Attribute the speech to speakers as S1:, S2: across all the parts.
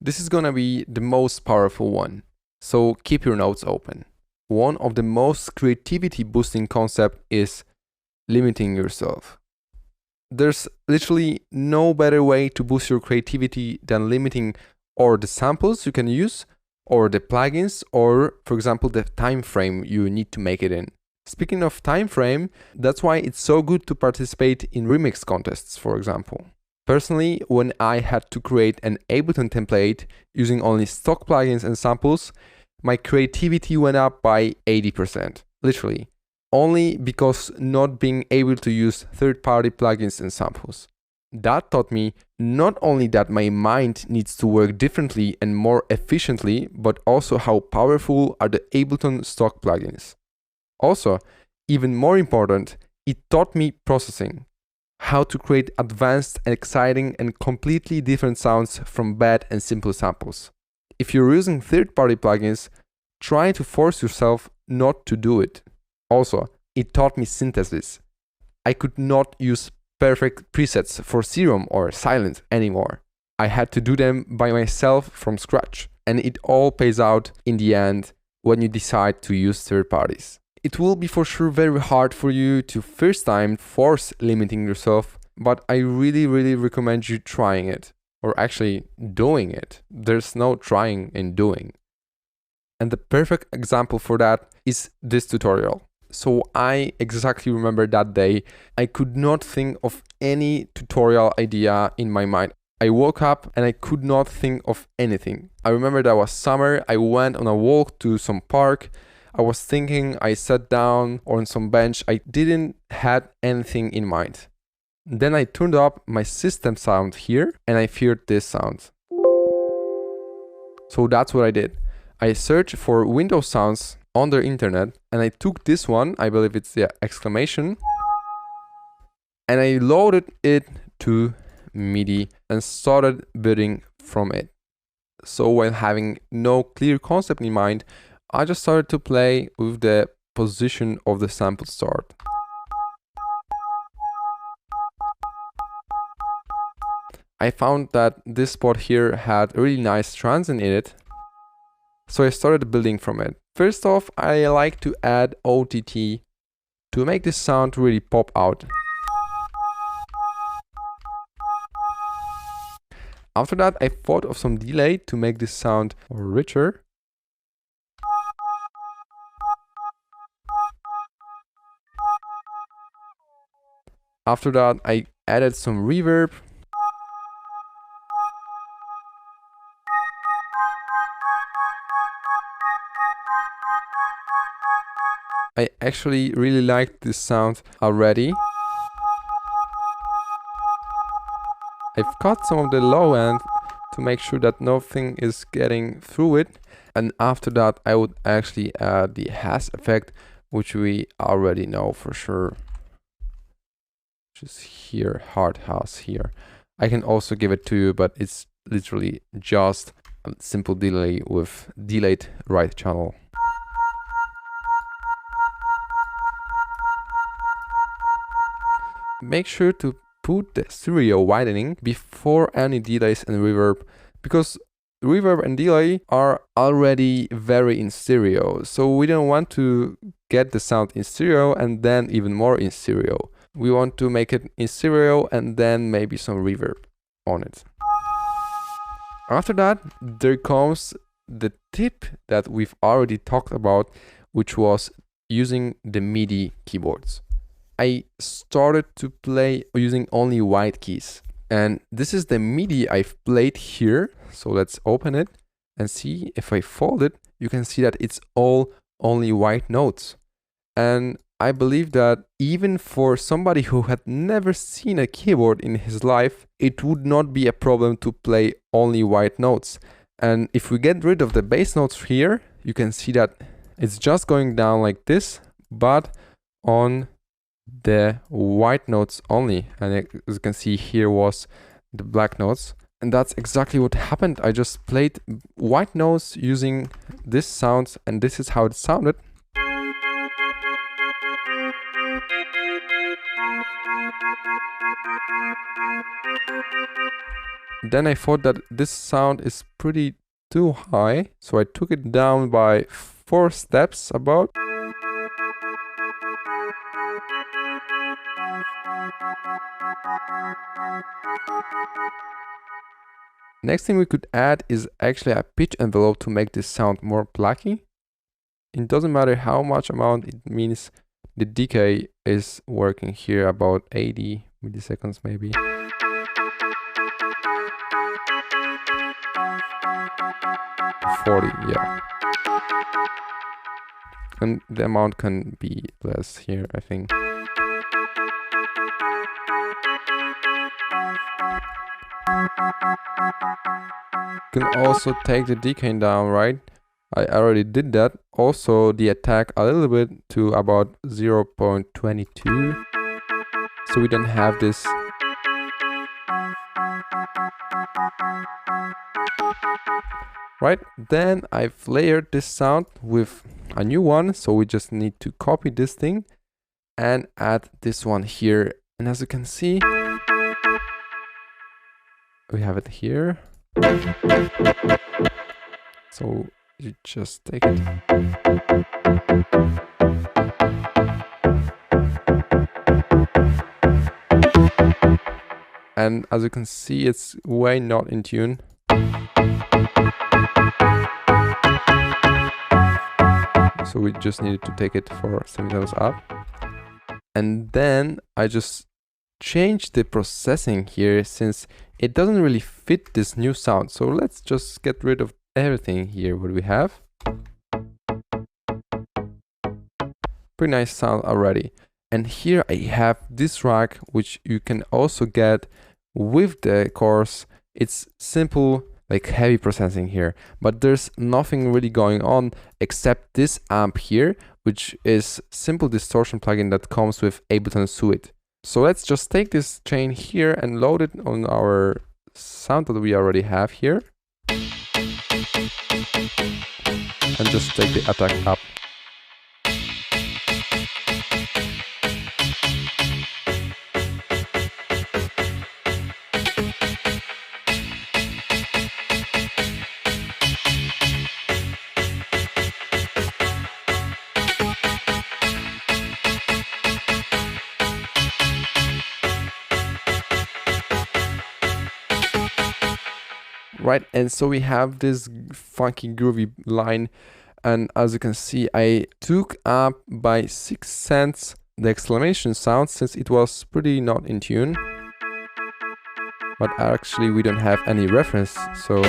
S1: This is gonna be the most powerful one, so keep your notes open. One of the most creativity boosting concepts is limiting yourself. There's literally no better way to boost your creativity than limiting or the samples you can use, or the plugins, or for example the time frame you need to make it in. Speaking of time frame, that's why it's so good to participate in remix contests, for example. Personally, when I had to create an Ableton template using only stock plugins and samples, my creativity went up by 80%, literally, only because not being able to use third-party plugins and samples. That taught me not only that my mind needs to work differently and more efficiently, but also how powerful are the Ableton stock plugins. Also, even more important, it taught me processing, how to create advanced, exciting, and completely different sounds from bad and simple samples. If you're using third-party plugins, try to force yourself not to do it. Also, it taught me synthesis. I could not use perfect presets for serum or silent anymore. I had to do them by myself from scratch, and it all pays out in the end when you decide to use third parties. It will be for sure very hard for you to first time force limiting yourself, but I really recommend you trying it, or actually doing it. There's no trying and doing. And the perfect example for that is this tutorial. So I exactly remember that day, I could not think of any tutorial idea in my mind. I woke up and I could not think of anything. I remember that was summer, I went on a walk to some park, I was thinking, I sat down on some bench, I didn't have anything in mind. Then I turned up my system sound here and I heard this sound. So that's what I did. I searched for Windows sounds on the internet and I took this one, I believe it's the exclamation, and I loaded it to MIDI and started building from it. So while having no clear concept in mind, I just started to play with the position of the sample start. I found that this spot here had a really nice transient in it, so I started building from it. First off, I like to add OTT to make this sound really pop out. After that, I thought of some delay to make this sound more richer. After that, I added some reverb. I actually really liked this sound already. I've cut some of the low end to make sure that nothing is getting through it. And after that, I would actually add the hash effect, which we already know for sure. Just here, hard hash here. I can also give it to you, but it's literally just a simple delay with delayed right channel. Make sure to put the stereo widening before any delays and reverb, because reverb and delay are already very in stereo, so we don't want to get the sound in stereo and then even more in stereo. We want to make it in stereo and then maybe some reverb on it. After that, there comes the tip that we've already talked about, which was using the MIDI keyboards. I started to play using only white keys. And this is the MIDI I've played here. So let's open it and see. If I fold it, you can see that it's all only white notes. And I believe that even for somebody who had never seen a keyboard in his life, it would not be a problem to play only white notes. And if we get rid of the bass notes here, you can see that it's just going down like this, but on the white notes only. And as you can see, here was the black notes. And that's exactly what happened. I just played white notes using this sound, and this is how it sounded. Then I thought that this sound is pretty too high, so I took it down by 4 steps about. Next thing we could add is actually a pitch envelope to make this sound more plucky. It doesn't matter how much amount, it means the decay is working here about 80 milliseconds maybe. Yeah. And the amount can be less here, I think. You can also take the decay down, right? I already did that. Also the attack a little bit to about 0.22. So we don't have this. Right, then I've layered this sound with a new one. So we just need to copy this thing and add this one here. And as you can see, we have it here. So you just take it. And as you can see, it's way not in tune. So we just needed to take it 4 semitones up. And then I just changed the processing here since it doesn't really fit this new sound. So let's just get rid of everything here. What do we have? Pretty nice sound already. And here I have this rack, which you can also get with the course. It's simple, like heavy processing here, but there's nothing really going on except this amp here, which is simple distortion plugin that comes with Ableton Suite. So let's just take this chain here and load it on our sound that we already have here. And just take the attack up. Right, and so we have this funky groovy line, and as you can see, I took up by 6 cents the exclamation sound since it was pretty not in tune. But actually we don't have any reference, so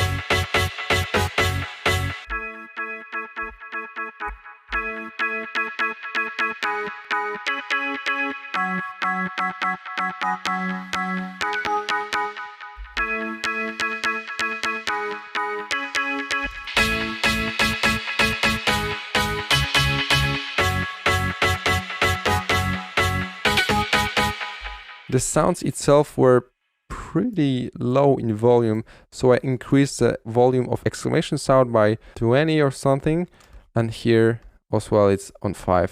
S1: the sounds itself were pretty low in volume, so I increased the volume of exclamation sound by 20 or something, and here as well it's on 5.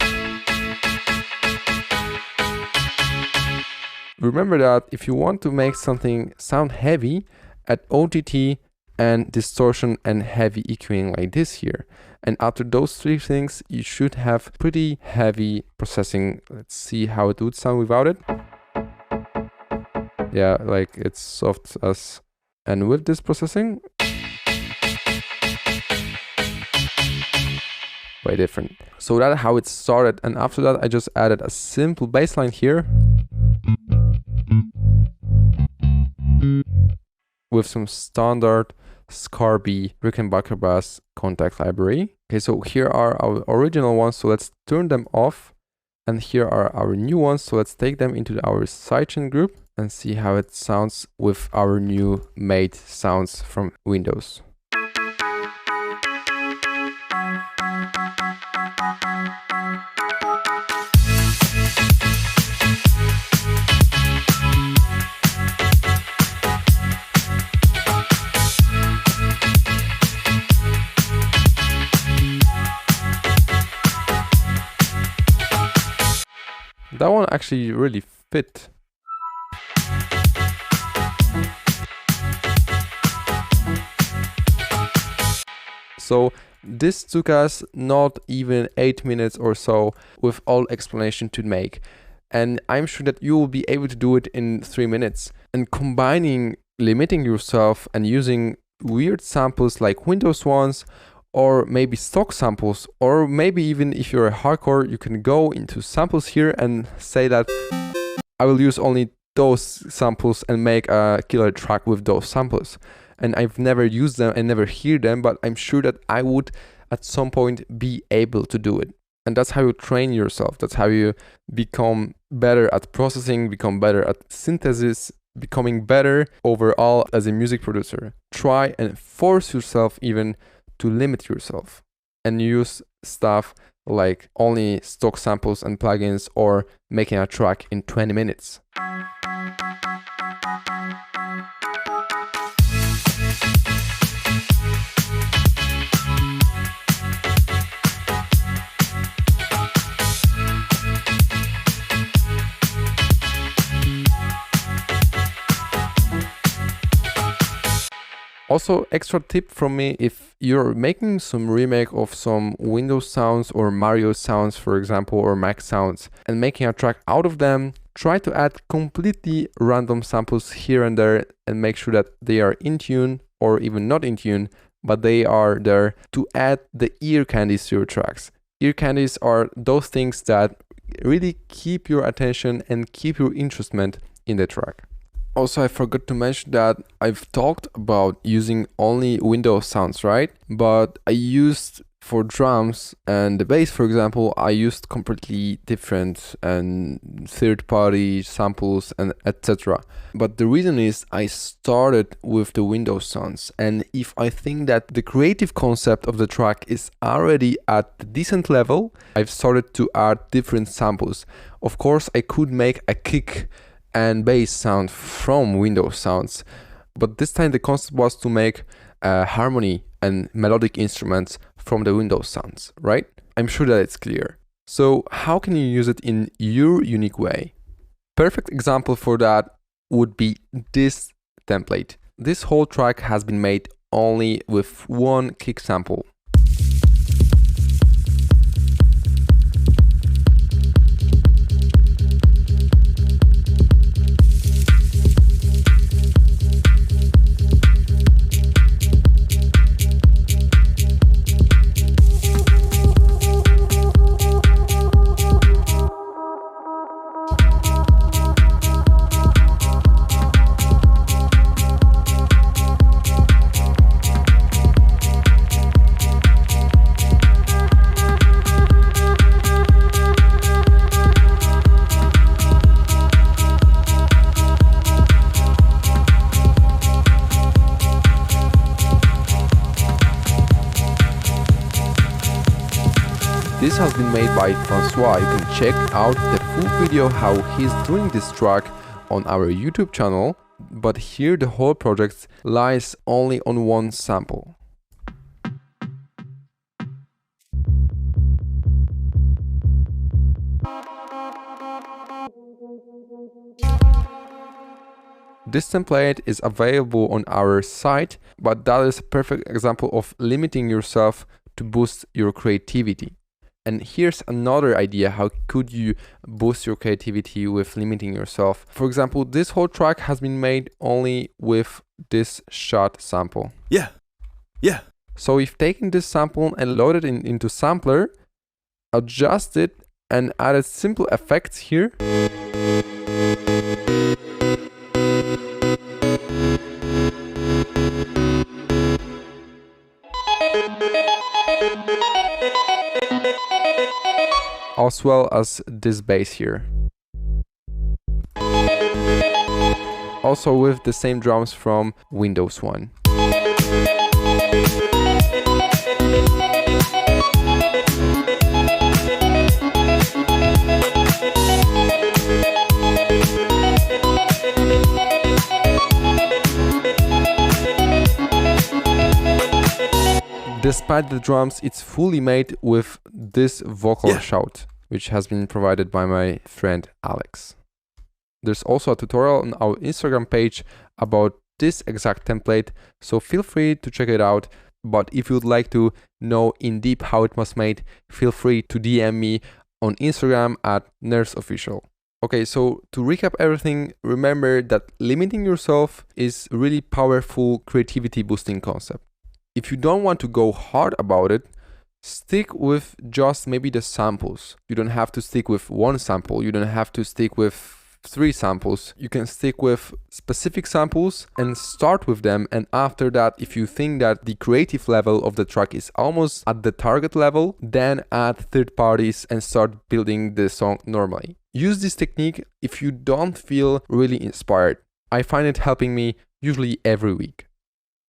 S1: Remember that if you want to make something sound heavy, add OTT and distortion and heavy EQing like this here. And after those 3 things, you should have pretty heavy processing. Let's see how it would sound without it. Yeah, like it's soft as, and with this processing, way different. So that's how it started, and after that I just added a simple bass line here with some standard Scarby Rickenbacker bass contact library. Okay, so here are our original ones, so let's turn them off, and here are our new ones, so let's take them into our sidechain group and see how it sounds with our new made sounds from Windows. That one actually really fit. So this took us not even 8 minutes or so with all explanation to make. And I'm sure that you will be able to do it in 3 minutes. And combining limiting yourself and using weird samples like Windows ones, or maybe stock samples, or maybe even if you're a hardcore, you can go into samples here and say that I will use only those samples and make a killer track with those samples. And I've never used them and never hear them, but I'm sure that I would at some point be able to do it. And that's how you train yourself. That's how you become better at processing, become better at synthesis, becoming better overall as a music producer. Try and force yourself even to limit yourself and use stuff like only stock samples and plugins, or making a track in 20 minutes. Also, extra tip from me, if you're making some remake of some Windows sounds or Mario sounds, for example, or Mac sounds, and making a track out of them, try to add completely random samples here and there and make sure that they are in tune or even not in tune, but they are there to add the ear candies to your tracks. Ear candies are those things that really keep your attention and keep your interest in the track. Also, I forgot to mention that I've talked about using only Windows sounds, right? But I used for drums and the bass, for example, I used completely different and third-party samples and etc. But the reason is I started with the Windows sounds, and if I think that the creative concept of the track is already at a decent level, I've started to add different samples. Of course, I could make a kick and bass sound from Windows sounds, but this time the concept was to make harmony and melodic instruments from the Windows sounds, right? I'm sure that it's clear. So how can you use it in your unique way? Perfect example for that would be this template. This whole track has been made only with one kick sample. This has been made by Francois. You can check out the full video how he's doing this track on our YouTube channel, but here the whole project lies only on one sample. This template is available on our site, but that is a perfect example of limiting yourself to boost your creativity. And here's another idea, how could you boost your creativity with limiting yourself. For example, this whole track has been made only with this shot sample.
S2: Yeah.
S1: So if taking this sample and load it into sampler, adjust it and added simple effects here. As well as this bass here. Also with the same drums from Windows 1. Despite the drums, it's fully made with this vocal shout, which has been provided by my friend Alex. There's also a tutorial on our Instagram page about this exact template, so feel free to check it out. But if you'd like to know in deep how it was made, feel free to DM me on Instagram at NerdsOfficial. Okay, so to recap everything, remember that limiting yourself is a really powerful creativity boosting concept. If you don't want to go hard about it, stick with just maybe the samples. You don't have to stick with one sample. You don't have to stick with 3 samples. You can stick with specific samples and start with them. And after that, if you think that the creative level of the track is almost at the target level, then add third parties and start building the song normally. Use this technique if you don't feel really inspired. I find it helping me usually every week.